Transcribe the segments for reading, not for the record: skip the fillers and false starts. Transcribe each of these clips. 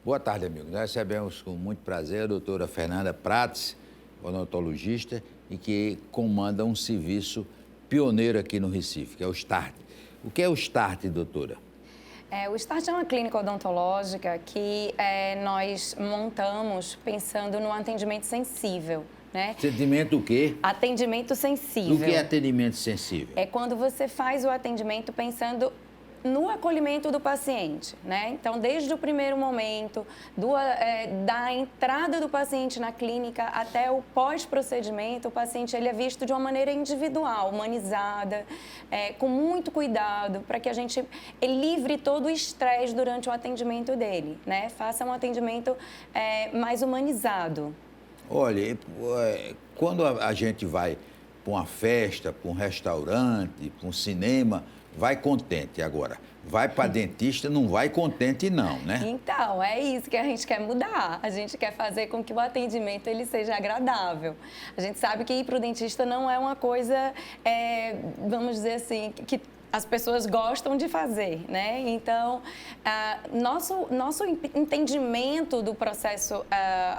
Boa tarde, amigo. Nós recebemos com muito prazer a doutora Fernanda Prates, odontologista, e que comanda um serviço pioneiro aqui no Recife, que é o START. O que é o START, doutora? O START é uma clínica odontológica que nós montamos pensando no atendimento sensível, né? Atendimento o quê? Atendimento sensível. O que é atendimento sensível? É quando você faz o atendimento pensando no acolhimento do paciente, né? Então, desde o primeiro momento, da entrada do paciente na clínica até o pós-procedimento, o paciente ele é visto de uma maneira individual, humanizada, com muito cuidado, para que a gente livre todo o estresse durante o atendimento dele, né? Faça um atendimento mais humanizado. Olha, quando a gente vai para uma festa, para um restaurante, para um cinema, vai contente. Agora, vai para dentista, não vai contente não, né? Então, é isso que a gente quer mudar. A gente quer fazer com que o atendimento ele seja agradável. A gente sabe que ir para o dentista não é uma coisa, vamos dizer assim, que as pessoas gostam de fazer, né? Então, nosso entendimento do processo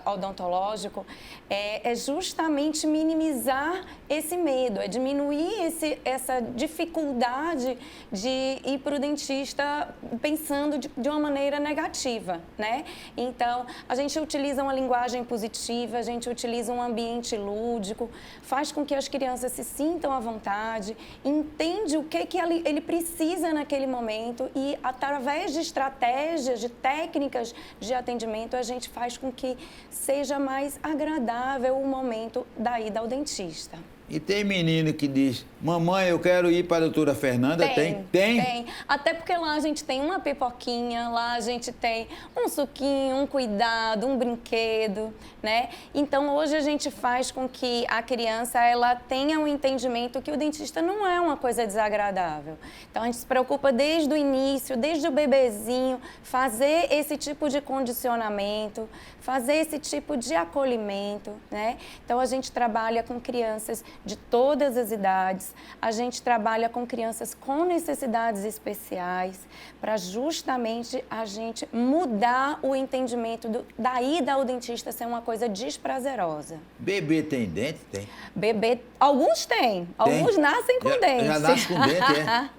odontológico é justamente minimizar esse medo, é diminuir essa dificuldade de ir para o dentista pensando de uma maneira negativa, né? Então, a gente utiliza uma linguagem positiva, a gente utiliza um ambiente lúdico, faz com que as crianças se sintam à vontade, entende o que ele precisa naquele momento e, através de estratégias, de técnicas de atendimento, a gente faz com que seja mais agradável o momento da ida ao dentista. E tem menino que diz, mamãe, eu quero ir para a doutora Fernanda. Tem? Até porque lá a gente tem uma pipoquinha, lá a gente tem um suquinho, um cuidado, um brinquedo, né? Então, hoje a gente faz com que a criança, ela tenha um entendimento que o dentista não é uma coisa desagradável. Então, a gente se preocupa desde o início, desde o bebezinho, fazer esse tipo de condicionamento, fazer esse tipo de acolhimento, né? Então, a gente trabalha com crianças de todas as idades, a gente trabalha com crianças com necessidades especiais, para justamente a gente mudar o entendimento da ida ao dentista ser uma coisa desprazerosa. Bebê tem dente? Tem. Bebê, alguns têm, alguns nascem com dente. Já nasce com dente, é?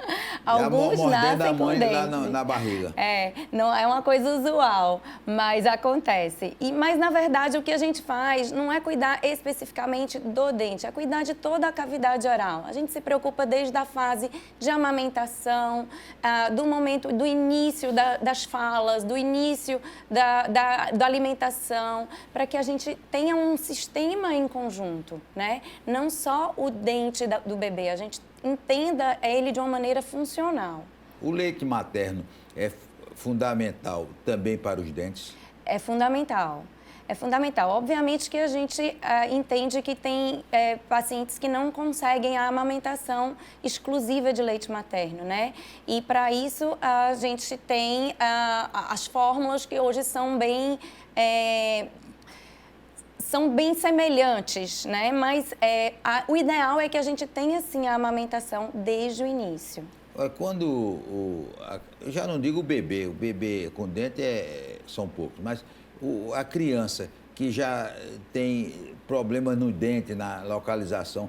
Alguns nascem com dente. Lá na barriga. Não é uma coisa usual, mas acontece. Mas, na verdade, o que a gente faz não é cuidar especificamente do dente, é cuidar de toda a cavidade oral. A gente se preocupa desde a fase de amamentação, do momento, do início das falas, do início da alimentação, para que a gente tenha um sistema em conjunto, né? Não só o dente do bebê, a gente entenda ele de uma maneira funcional. O leite materno é fundamental também para os dentes? É fundamental. É fundamental. Obviamente que a gente entende que tem pacientes que não conseguem a amamentação exclusiva de leite materno, né? E para isso a gente tem as fórmulas que hoje são bem semelhantes, né? Mas o ideal é que a gente tenha, sim, a amamentação desde o início. Quando, eu já não digo o bebê com dente são poucos, mas a criança que já tem problemas no dente, na localização,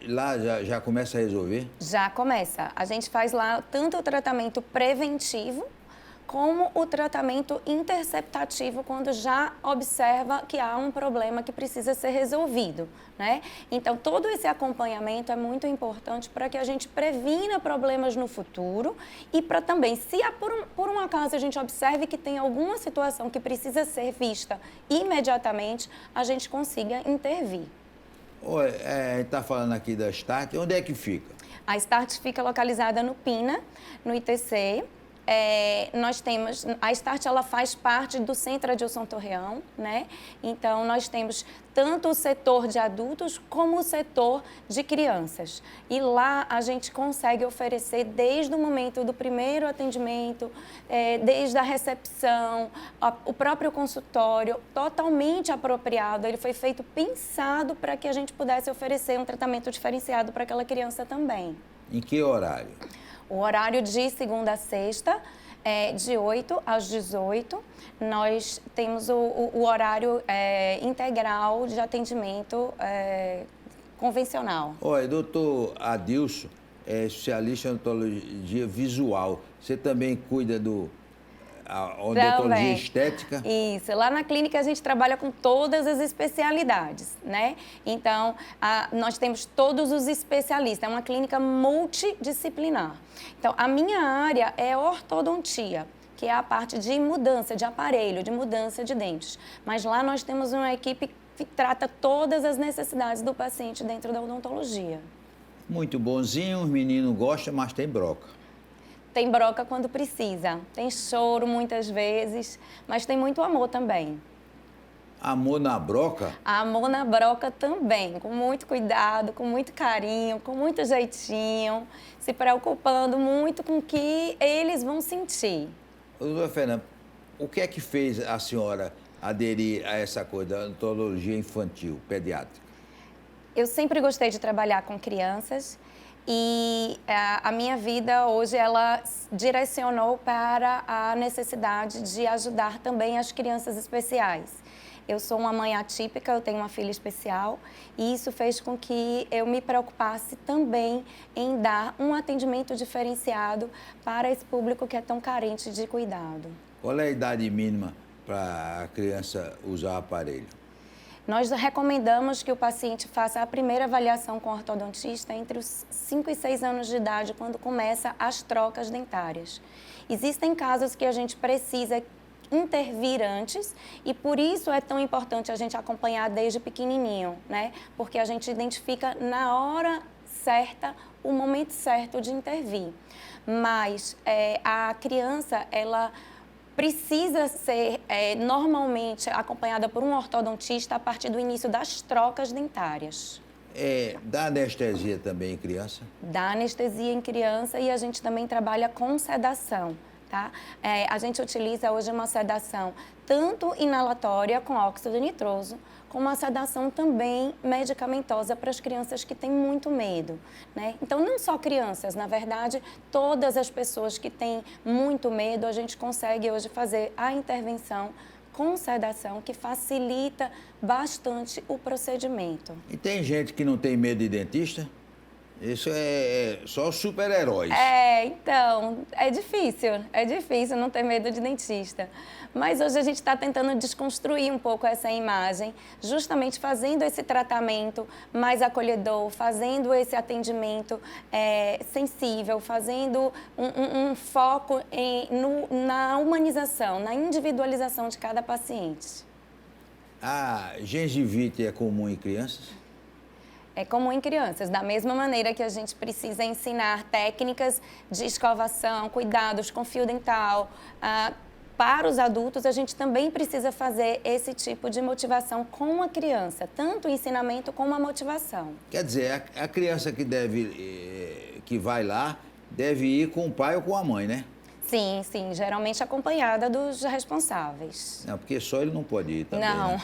lá já começa a resolver? Já começa. A gente faz lá tanto o tratamento preventivo, como o tratamento interceptativo, quando já observa que há um problema que precisa ser resolvido, né? Então, todo esse acompanhamento é muito importante para que a gente previna problemas no futuro e para também, se por um acaso a gente observe que tem alguma situação que precisa ser vista imediatamente, a gente consiga intervir. A gente está falando aqui da START, onde é que fica? A START fica localizada no Pina, no ITC. Nós temos, a START ela faz parte do Centro Adilson Torreão, né? Então, nós temos tanto o setor de adultos como o setor de crianças. E lá a gente consegue oferecer desde o momento do primeiro atendimento, desde a recepção, o próprio consultório, totalmente apropriado. Ele foi feito pensado para que a gente pudesse oferecer um tratamento diferenciado para aquela criança também. Em que horário? O horário de segunda a sexta, De 8 às 18, nós temos o horário integral de atendimento convencional. Olha, doutor Adilson é especialista em odontologia visual. Você também cuida odontologia estética? Isso. Lá na clínica a gente trabalha com todas as especialidades, né? Então, nós temos todos os especialistas. É uma clínica multidisciplinar. Então, a minha área é ortodontia, que é a parte de mudança de aparelho, de mudança de dentes. Mas lá nós temos uma equipe que trata todas as necessidades do paciente dentro da odontologia. Muito bonzinho, os meninos gostam, mas tem broca. Tem broca quando precisa, tem choro muitas vezes, mas tem muito amor também. Amor na broca? Amor na broca também, com muito cuidado, com muito carinho, com muito jeitinho, se preocupando muito com o que eles vão sentir. Doutora Fernanda, o que é que fez a senhora aderir a essa coisa da odontologia infantil, pediátrica? Eu sempre gostei de trabalhar com crianças e a minha vida hoje ela direcionou para a necessidade de ajudar também as crianças especiais. Eu sou uma mãe atípica, eu tenho uma filha especial e isso fez com que eu me preocupasse também em dar um atendimento diferenciado para esse público que é tão carente de cuidado. Qual é a idade mínima para a criança usar o aparelho? Nós recomendamos que o paciente faça a primeira avaliação com o ortodontista entre os 5 e 6 anos de idade, quando começa as trocas dentárias. Existem casos que a gente precisa intervir antes e por isso é tão importante a gente acompanhar desde pequenininho, né? Porque a gente identifica na hora certa o momento certo de intervir. Mas a criança, ela precisa ser normalmente acompanhada por um ortodontista a partir do início das trocas dentárias. Dá anestesia também em criança? Dá anestesia em criança e a gente também trabalha com sedação, tá? A gente utiliza hoje uma sedação tanto inalatória com óxido nitroso, como uma sedação também medicamentosa para as crianças que têm muito medo, né? Então, não só crianças, na verdade, todas as pessoas que têm muito medo, a gente consegue hoje fazer a intervenção com sedação, que facilita bastante o procedimento. E tem gente que não tem medo de dentista? Isso é só super-heróis. Então, é difícil não ter medo de dentista. Mas hoje a gente está tentando desconstruir um pouco essa imagem, justamente fazendo esse tratamento mais acolhedor, fazendo esse atendimento sensível, fazendo um foco na humanização, na individualização de cada paciente. A gengivite é comum em crianças? É comum em crianças, da mesma maneira que a gente precisa ensinar técnicas de escovação, cuidados com fio dental. Para os adultos, a gente também precisa fazer esse tipo de motivação com a criança, tanto o ensinamento como a motivação. Quer dizer, a criança que vai lá deve ir com o pai ou com a mãe, né? Sim, geralmente acompanhada dos responsáveis. Não, porque só ele não pode ir também. Não. Né?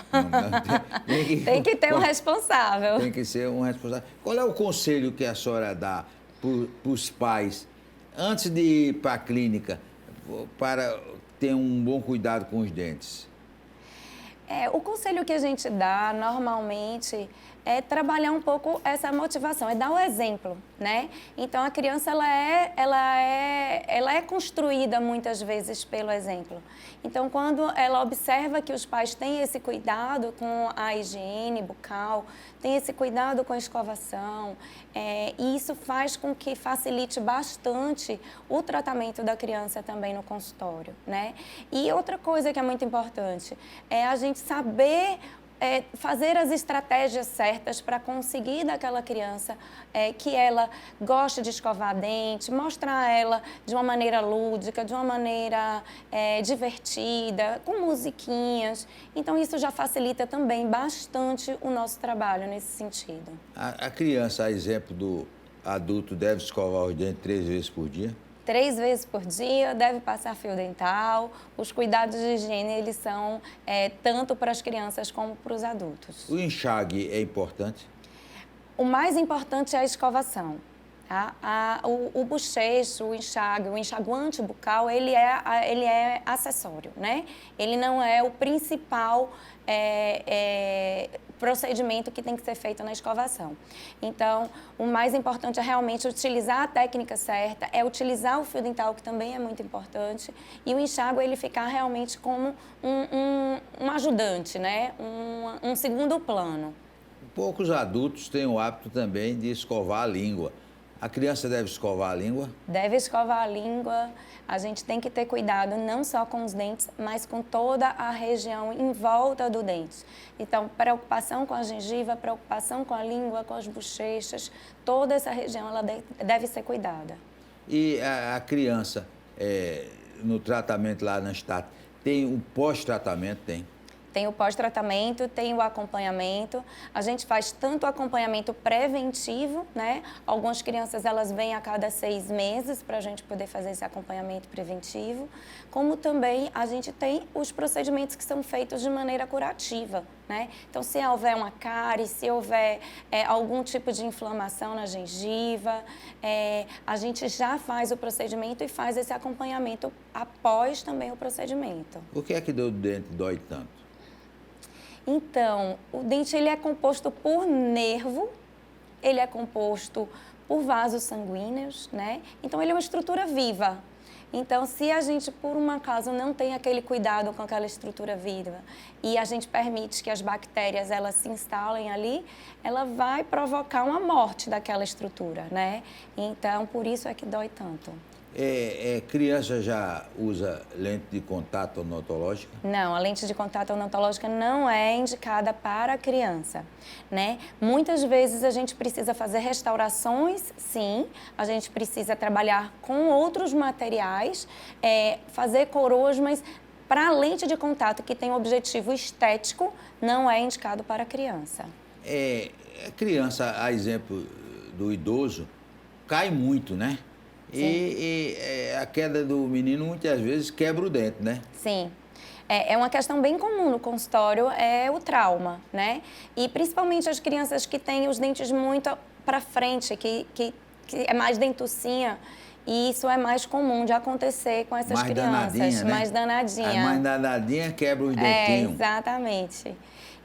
Tem que ter um responsável. Tem que ser um responsável. Qual é o conselho que a senhora dá para os pais, antes de ir para a clínica, para ter um bom cuidado com os dentes? O conselho que a gente dá, normalmente, é trabalhar um pouco essa motivação, é dar o exemplo, né? Então, a criança, ela é construída muitas vezes pelo exemplo. Então, quando ela observa que os pais têm esse cuidado com a higiene bucal, têm esse cuidado com a escovação, e isso faz com que facilite bastante o tratamento da criança também no consultório, né? E outra coisa que é muito importante é a gente saber fazer as estratégias certas para conseguir daquela criança que ela gosta de escovar dente, mostrar a ela de uma maneira lúdica, de uma maneira divertida, com musiquinhas. Então, isso já facilita também bastante o nosso trabalho nesse sentido. A criança, a exemplo do adulto, deve escovar os dentes 3 vezes por dia? 3 vezes por dia, deve passar fio dental. Os cuidados de higiene, eles são tanto para as crianças como para os adultos. O enxágue é importante? O mais importante é a escovação. Tá? O bochecho, o enxaguante bucal, ele é acessório, né? Ele não é o principal procedimento que tem que ser feito na escovação. Então, o mais importante é realmente utilizar a técnica certa, é utilizar o fio dental, que também é muito importante, e o enxágue ele ficar realmente como um ajudante, né? Um segundo plano. Poucos adultos têm o hábito também de escovar a língua. A criança deve escovar a língua? Deve escovar a língua. A gente tem que ter cuidado não só com os dentes, mas com toda a região em volta do dente. Então, preocupação com a gengiva, preocupação com a língua, com as bochechas, toda essa região ela deve ser cuidada. E a criança, no tratamento lá na Stat, tem um pós-tratamento? Tem o pós-tratamento, tem o acompanhamento. A gente faz tanto o acompanhamento preventivo, né? Algumas crianças, elas vêm a cada 6 meses para a gente poder fazer esse acompanhamento preventivo. Como também a gente tem os procedimentos que são feitos de maneira curativa, né? Então, se houver uma cárie, se houver algum tipo de inflamação na gengiva, a gente já faz o procedimento e faz esse acompanhamento após também o procedimento. Por que é que o dente dói tanto? Então, o dente ele é composto por nervo, ele é composto por vasos sanguíneos, né? Então, ele é uma estrutura viva. Então, se a gente, por um acaso, não tem aquele cuidado com aquela estrutura viva e a gente permite que as bactérias elas se instalem ali, ela vai provocar uma morte daquela estrutura, né? Então, por isso é que dói tanto. Criança já usa lente de contato odontológica? Não, a lente de contato odontológica não é indicada para a criança, né? Muitas vezes a gente precisa fazer restaurações, sim, a gente precisa trabalhar com outros materiais, fazer coroas, mas para a lente de contato que tem um objetivo estético, não é indicado para a criança. A criança, a exemplo do idoso, cai muito, né? E a queda do menino muitas vezes quebra o dente, né? Sim. É uma questão bem comum no consultório, é o trauma, né? E principalmente as crianças que têm os dentes muito para frente, que é mais dentucinha, e isso é mais comum de acontecer com essas crianças. Danadinha, né? Mais danadinha. A mais danadinha quebra os dentinhos. Exatamente.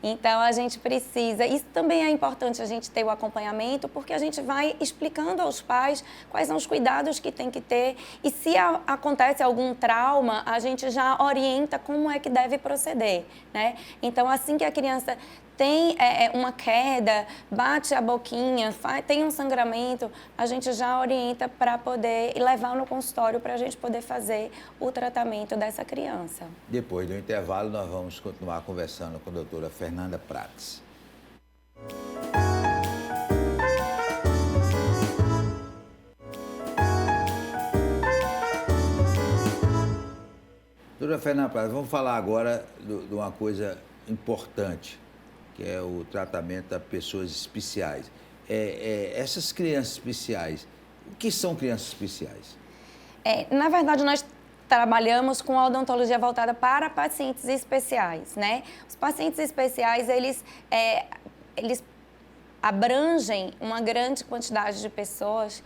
Então, a gente precisa... Isso também é importante a gente ter o acompanhamento, porque a gente vai explicando aos pais quais são os cuidados que tem que ter. E se acontece algum trauma, a gente já orienta como é que deve proceder, né? Então, assim que a criança tem uma queda, bate a boquinha, tem um sangramento, a gente já orienta para poder levar no consultório para a gente poder fazer o tratamento dessa criança. Depois do intervalo, nós vamos continuar conversando com a doutora Fernanda Prates. Doutora Fernanda Prates, vamos falar agora de uma coisa importante, que é o tratamento das pessoas especiais. Essas crianças especiais, o que são crianças especiais? Na verdade, nós trabalhamos com a odontologia voltada para pacientes especiais, né? Os pacientes especiais, eles abrangem uma grande quantidade de pessoas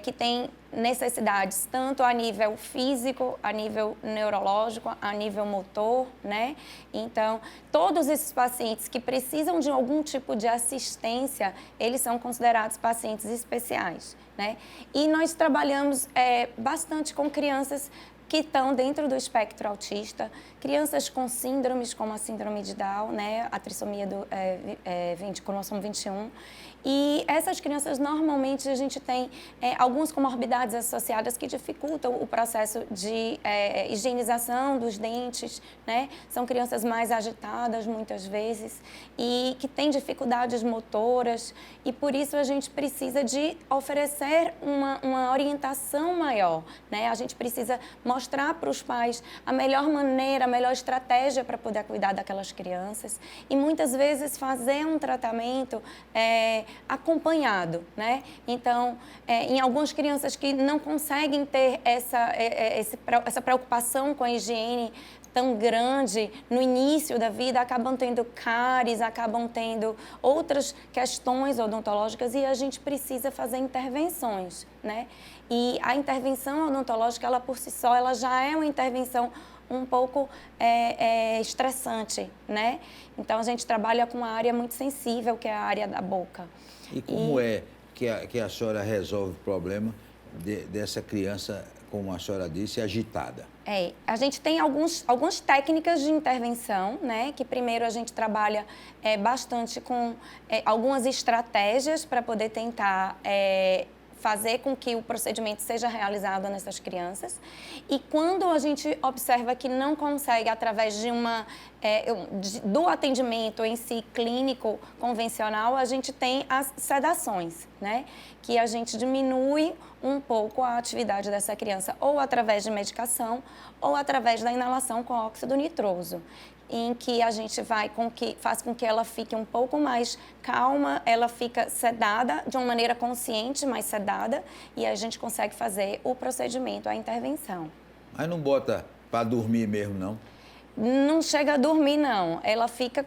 que têm necessidades, tanto a nível físico, a nível neurológico, a nível motor, né? Então, todos esses pacientes que precisam de algum tipo de assistência, eles são considerados pacientes especiais, né? E nós trabalhamos bastante com crianças que estão dentro do espectro autista, crianças com síndromes, como a síndrome de Down, né, a trissomia do cromossomo 21. E essas crianças, normalmente, a gente tem algumas comorbidades associadas que dificultam o processo de higienização dos dentes, né? São crianças mais agitadas, muitas vezes, e que têm dificuldades motoras, e por isso a gente precisa de oferecer uma orientação maior, né? A gente precisa mostrar para os pais a melhor maneira, a melhor estratégia para poder cuidar daquelas crianças, e muitas vezes fazer um tratamento acompanhado, né? Então, em algumas crianças que não conseguem ter essa preocupação com a higiene, tão grande no início da vida, acabam tendo cáries, acabam tendo outras questões odontológicas e a gente precisa fazer intervenções, né? E a intervenção odontológica, ela por si só, ela já é uma intervenção um pouco estressante, né? Então, a gente trabalha com uma área muito sensível, que é a área da boca. E como é que a senhora resolve o problema dessa criança, como a senhora disse, agitada? A gente tem algumas técnicas de intervenção, né? Que primeiro a gente trabalha bastante com algumas estratégias para poder tentar fazer com que o procedimento seja realizado nessas crianças. E quando a gente observa que não consegue, através de do atendimento em si clínico convencional, a gente tem as sedações, né? Que a gente diminui um pouco a atividade dessa criança, ou através de medicação, ou através da inalação com óxido nitroso, em que a gente faz com que ela fique um pouco mais calma, ela fica sedada de uma maneira consciente, mais sedada, e a gente consegue fazer o procedimento, a intervenção. Mas não bota para dormir mesmo, não? Não chega a dormir, não. Ela fica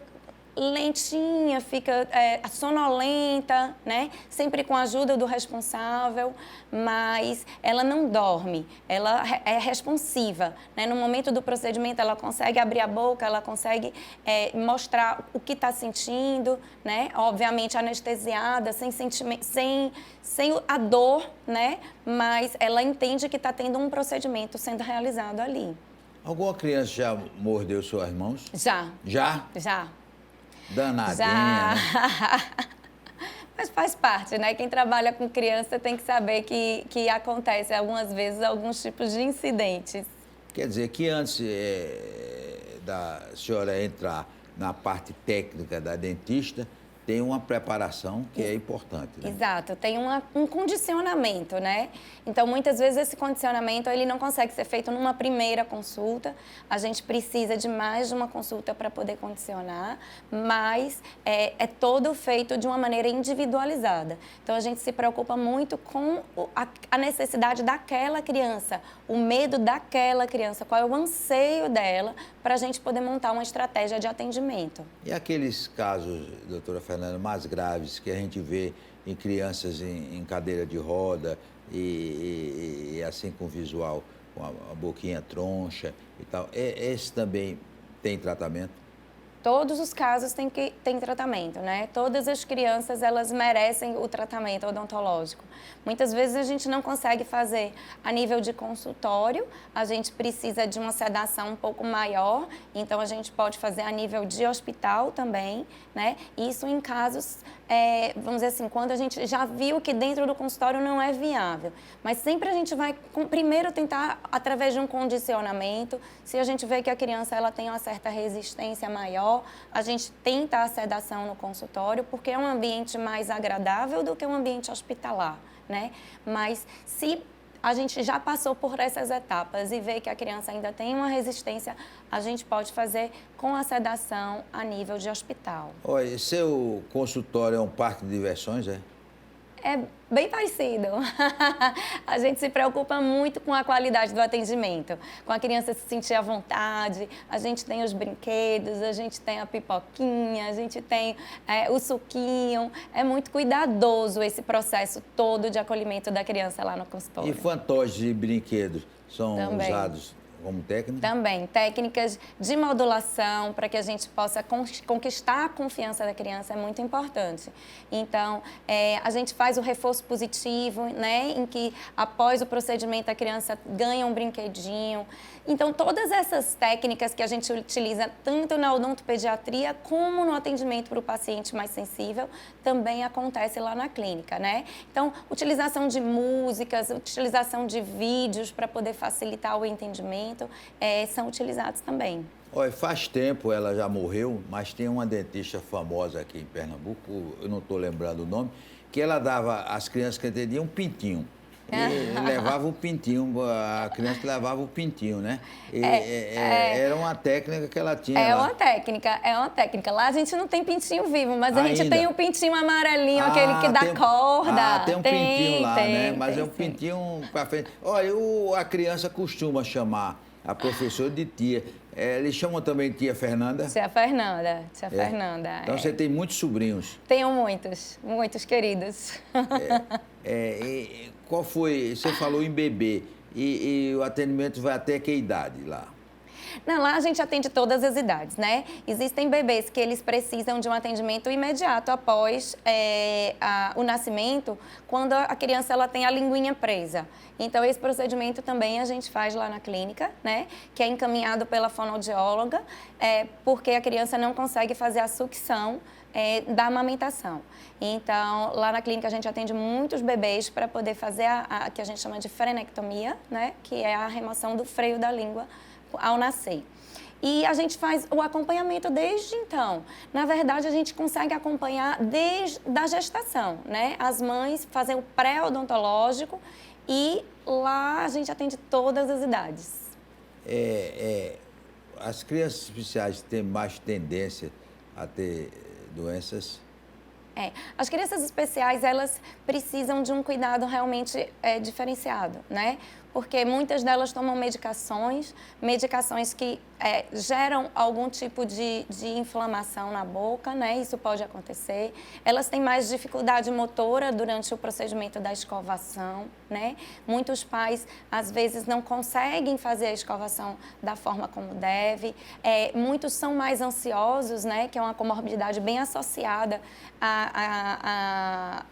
lentinha, fica sonolenta, né? Sempre com a ajuda do responsável, mas ela não dorme, ela é responsiva, né? No momento do procedimento, ela consegue abrir a boca, ela consegue mostrar o que está sentindo, né? Obviamente anestesiada, sem a dor, né? Mas ela entende que está tendo um procedimento sendo realizado ali. Alguma criança já mordeu suas mãos? Já. Já? Já. Danadinha, Já. né? Mas faz parte, né? Quem trabalha com criança tem que saber que acontece algumas vezes alguns tipos de incidentes. Quer dizer que antes da senhora entrar na parte técnica da dentista, tem uma preparação que é importante, né? Exato, tem um condicionamento, né? Então, muitas vezes esse condicionamento ele não consegue ser feito numa primeira consulta. A gente precisa de mais de uma consulta para poder condicionar, mas é todo feito de uma maneira individualizada. Então, a gente se preocupa muito com a necessidade daquela criança, o medo daquela criança, qual é o anseio dela, para a gente poder montar uma estratégia de atendimento. E aqueles casos, doutora Fernanda, mais graves que a gente vê em crianças em cadeira de roda e assim com visual, com a boquinha troncha e tal, esse também tem tratamento? Todos os casos têm tratamento, né? Todas as crianças, elas merecem o tratamento odontológico. Muitas vezes a gente não consegue fazer a nível de consultório, a gente precisa de uma sedação um pouco maior, então a gente pode fazer a nível de hospital também, né? Isso em casos, vamos dizer assim, quando a gente já viu que dentro do consultório não é viável. Mas sempre a gente vai primeiro tentar, através de um condicionamento, se a gente vê que a criança ela tem uma certa resistência maior, a gente tenta a sedação no consultório, porque é um ambiente mais agradável do que um ambiente hospitalar, né? Mas se a gente já passou por essas etapas e vê que a criança ainda tem uma resistência, a gente pode fazer com a sedação a nível de hospital. Olha, seu consultório é um parque de diversões, é? É bem parecido. A gente se preocupa muito com a qualidade do atendimento, com a criança se sentir à vontade. A gente tem os brinquedos, a gente tem a pipoquinha, a gente tem o suquinho. É muito cuidadoso esse processo todo de acolhimento da criança lá no consultório. E fantoches e brinquedos são Também. usados como técnica? Também, técnicas de modulação para que a gente possa conquistar a confiança da criança é muito importante. Então, a gente faz o reforço positivo, né, em que após o procedimento a criança ganha um brinquedinho. Então, todas essas técnicas que a gente utiliza tanto na odontopediatria como no atendimento para o paciente mais sensível também acontece lá na clínica, né? Então, utilização de músicas, utilização de vídeos para poder facilitar o entendimento são utilizados também. Olha, faz tempo, ela já morreu, mas tem uma dentista famosa aqui em Pernambuco, eu não estou lembrando o nome, que ela dava às crianças que entendiam um pintinho. E levava o pintinho, a criança levava o pintinho, né? Era uma técnica que ela tinha É lá. uma técnica. Lá a gente não tem pintinho vivo, mas a gente Ainda? tem o pintinho amarelinho, aquele que dá corda. Tem um pintinho lá, né? Mas é um sim. pintinho para frente. Olha, a criança costuma chamar a professora de tia. Eles chamam também tia Fernanda? Tia Fernanda, tia Fernanda. Então você tem muitos sobrinhos. Tenho muitos, muitos queridos. Qual foi, você falou em bebê, e o atendimento vai até que idade lá? Não, lá a gente atende todas as idades, né? Existem bebês que eles precisam de um atendimento imediato após o nascimento, quando a criança ela tem a linguinha presa. Então, esse procedimento também a gente faz lá na clínica, né? Que é encaminhado pela fonoaudióloga, porque a criança não consegue fazer a sucção da amamentação. Então, lá na clínica a gente atende muitos bebês para poder fazer a que a gente chama de frenectomia, né? Que é a remoção do freio da língua ao nascer. E a gente faz o acompanhamento desde então. Na verdade, a gente consegue acompanhar desde a gestação, né? As mães fazem o pré-odontológico e lá a gente atende todas as idades. As crianças especiais têm mais tendência a ter doenças? As crianças especiais, elas precisam de um cuidado realmente diferenciado, né? Porque muitas delas tomam medicações que geram algum tipo de inflamação na boca, né? Isso pode acontecer. Elas têm mais dificuldade motora durante o procedimento da escovação, né? Muitos pais, às vezes, não conseguem fazer a escovação da forma como deve. Muitos são mais ansiosos, né? Que é uma comorbidade bem associada a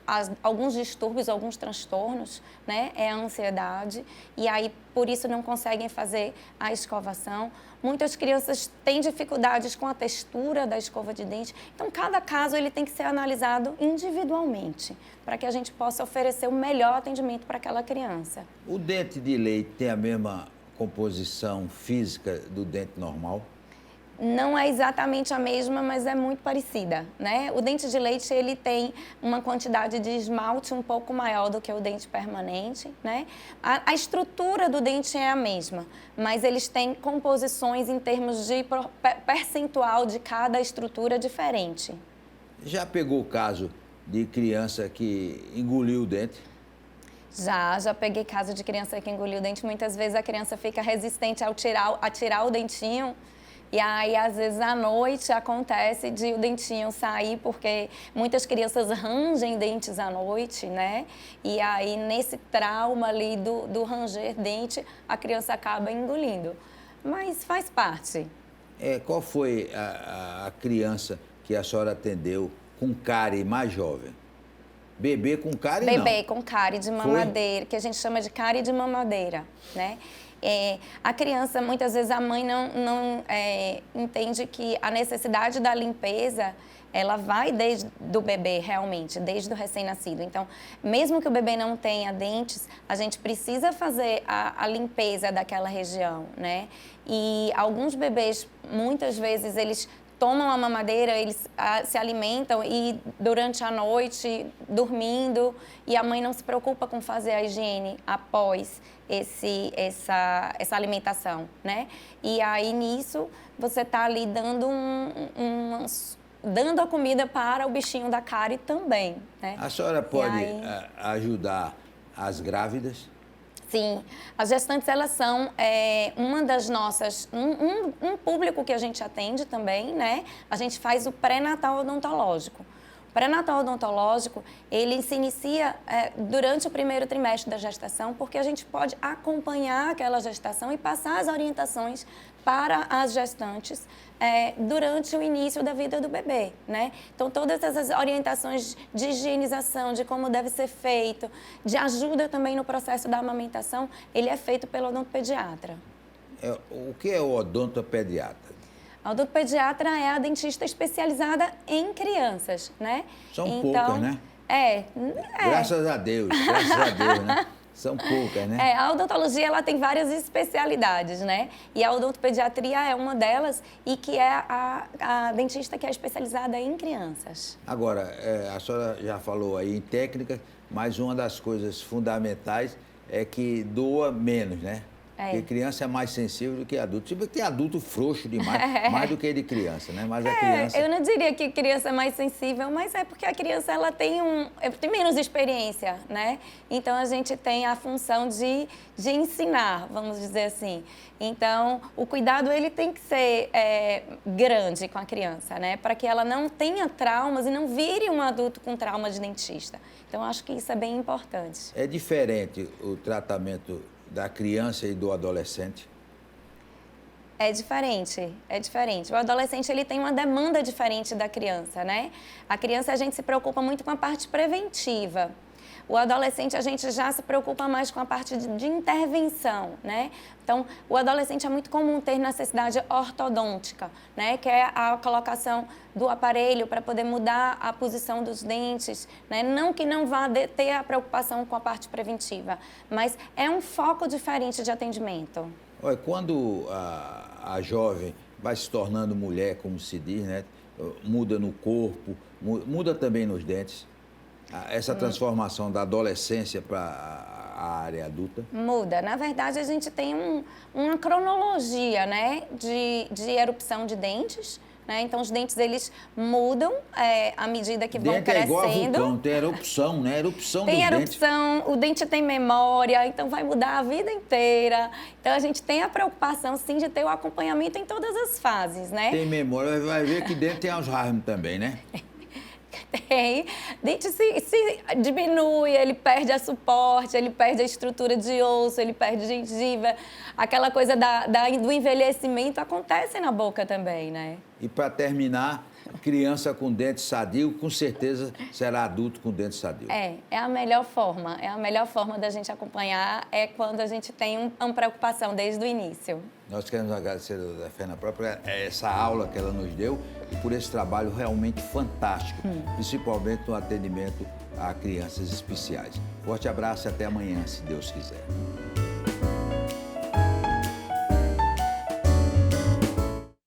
alguns distúrbios, alguns transtornos, né? É a ansiedade. E aí, por isso, não conseguem fazer a escovação. Muitas crianças têm dificuldades com a textura da escova de dente. Então, cada caso ele tem que ser analisado individualmente, para que a gente possa oferecer o melhor atendimento para aquela criança. O dente de leite tem a mesma composição física do dente normal? Não é exatamente a mesma, mas é muito parecida, né? O dente de leite, ele tem uma quantidade de esmalte um pouco maior do que o dente permanente, né? A estrutura do dente é a mesma, mas eles têm composições em termos de percentual de cada estrutura diferente. Já pegou o caso de criança que engoliu o dente? Já peguei caso de criança que engoliu o dente. Muitas vezes a criança fica resistente a tirar o dentinho. E aí, às vezes, à noite acontece de o dentinho sair, porque muitas crianças rangem dentes à noite, né? E aí, nesse trauma ali do ranger dente, a criança acaba engolindo. Mas faz parte. Qual foi a criança que a senhora atendeu com cárie mais jovem? Bebê com cárie, não? Bebê com cárie de mamadeira, que a gente chama de cárie de mamadeira, né? A criança, muitas vezes, a mãe não entende que a necessidade da limpeza, ela vai desde do bebê, realmente, desde o recém-nascido. Então, mesmo que o bebê não tenha dentes, a gente precisa fazer a limpeza daquela região, né? E alguns bebês, muitas vezes, eles tomam a mamadeira, eles se alimentam e durante a noite, dormindo, e a mãe não se preocupa com fazer a higiene após essa alimentação, né? E aí, nisso, você está ali dando dando a comida para o bichinho da cárie também, né? A senhora pode ajudar as grávidas? Sim, as gestantes, elas são uma das nossas, um público que a gente atende também, né? A gente faz o pré-natal odontológico. O pré-natal odontológico, ele se inicia durante o primeiro trimestre da gestação, porque a gente pode acompanhar aquela gestação e passar as orientações para as gestantes durante o início da vida do bebê, né? Então, todas essas orientações de higienização, de como deve ser feito, de ajuda também no processo da amamentação, ele é feito pelo odontopediatra. O que é o odontopediatra? A odontopediatra é a dentista especializada em crianças, né? São poucas, né? Graças a Deus, né? São poucas, né? A odontologia, ela tem várias especialidades, né? E a odontopediatria é uma delas e que é a dentista que é especializada em crianças. Agora, a senhora já falou aí em técnica, mas uma das coisas fundamentais é que doa menos, né? Porque criança é mais sensível do que adulto. Tipo, tem adulto frouxo demais, mais do que de criança, né? Mas a criança... Eu não diria que criança é mais sensível, mas é porque a criança ela tem menos experiência, né? Então a gente tem a função de ensinar, vamos dizer assim. Então o cuidado ele tem que ser grande com a criança, né? Para que ela não tenha traumas e não vire um adulto com trauma de dentista. Então acho que isso é bem importante. É diferente o tratamento da criança e do adolescente? É diferente, é diferente. O adolescente ele tem uma demanda diferente da criança, né? A criança a gente se preocupa muito com a parte preventiva. O adolescente a gente já se preocupa mais com a parte de intervenção, né? Então, o adolescente é muito comum ter necessidade ortodôntica, né? Que é a colocação do aparelho para poder mudar a posição dos dentes, né? Não que não vá ter a preocupação com a parte preventiva, mas é um foco diferente de atendimento. Olha, quando a jovem vai se tornando mulher, como se diz, né? Muda no corpo, muda também nos dentes. Essa transformação da adolescência para a área adulta? Muda. Na verdade, a gente tem uma cronologia, né, de erupção de dentes. Né? Então, os dentes, eles mudam à medida que vão crescendo. É igual a vulcão, tem erupção, né? Erupção tem dos erupção, dentes. O dente tem memória, então vai mudar a vida inteira. Então, a gente tem a preocupação, sim, de ter o acompanhamento em todas as fases, né? Tem memória, vai ver que dentro tem Alzheimer também, né? Tem. Dente se diminui, ele perde a suporte, ele perde a estrutura de osso, ele perde gengiva. Aquela coisa do envelhecimento acontece na boca também, né? E para terminar, criança com dente sadio, com certeza será adulto com dente sadio. É a melhor forma. É a melhor forma da gente acompanhar é quando a gente tem uma preocupação desde o início. Nós queremos agradecer a doutora Fernanda por essa aula que ela nos deu e por esse trabalho realmente fantástico, principalmente no atendimento a crianças especiais. Forte abraço e até amanhã, se Deus quiser.